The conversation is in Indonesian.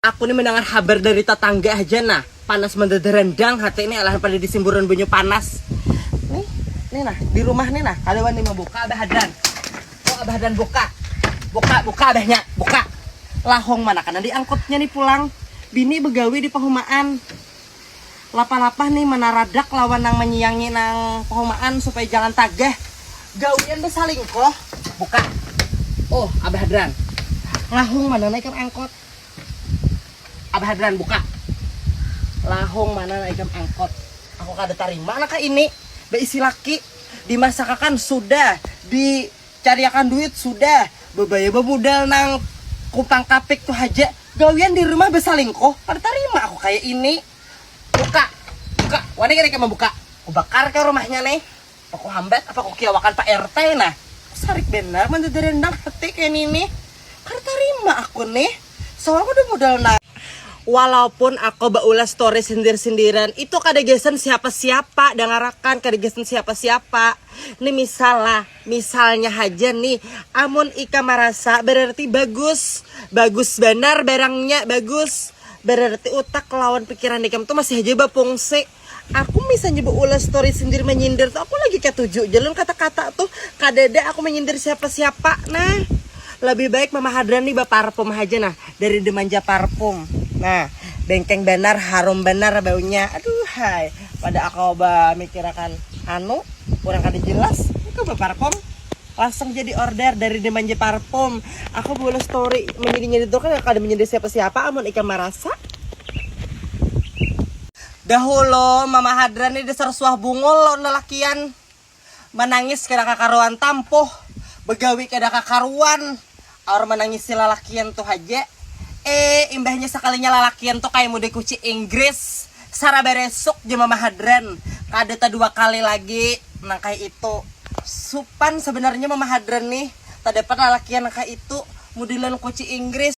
Aku nih mendengar kabar dari tetangga aja nah, panas mendadarendang hati ini alahan pada disimburan banyu panas. Nih nah, di rumah nih nah, kalian nih mau buka abah hadan. Oh abah hadan buka. Buka abahnya, buka. Lahong mana kan di angkotnya nih pulang. Bini begawi di pehumaan. Lapa-lapa nih menaradak lawan nang menyiangi nang pehumaan supaya jangan tagah. Gawian besalingkoh. Buka. Oh abah hadan. Lahong mana naik angkot. Abah Hadran buka. Lahong mana naikkan angkot. Aku kada terima anak ini. Beisi laki. Dimasakakan sudah. Dicariakan duit sudah. Bebaya bemudal nang kupang kapik tuh aja. Gawian di rumah besalingkoh. Kada terima aku kayak ini. Buka. Wani kira mau buka. Aku bakar ke rumahnya nih. Aku hambat apa aku kiawakan Pak RT nah. Sarik benar mendadarendang hati kayak ini. Kada terima aku nih. Soalnya aku udah modal nah. Walaupun aku baulah story sindir-sindiran, itu kadegesan siapa-siapa, dengarakan kadegesan siapa-siapa. Ini misalnya aja nih, amun Ika merasa berarti bagus benar barangnya bagus. Berarti utak lawan pikiran Ika tuh masih aja bapungsi. Aku misalnya baulah story sindir menyindir tuh, aku lagi ketujuh jalan kata-kata tuh, kadada aku menyindir siapa-siapa. Nah, lebih baik Mama Hadran nih parfum aja nah, dari Demanja Parfum. Nah, bengkeng benar, harum benar baunya. Aduh, hai. Pada aku mikirakan kurang kada jelas. Itu parfum. Langsung jadi order dari Demanja Parfum. Aku boleh story menyindir itu kan kada menyindir siapa-siapa amun Ika merasa. Dahulu Mama Hadran ini dasar suah bungul lo nelakian. Menangis kada kakaruan tampuh. Begawi kada kakaruan. Or menangis si lalakian tuh aja. Imbahnya sekalinya lalakian tuh kayak mode kuci Inggris. Sara beresuk di Mama Hadran. Kadeta 2 kali lagi nang kayak itu. Supan sebenarnya Mama Hadran nih. Tak dapat lalakian kayak itu. Modelan kuci Inggris.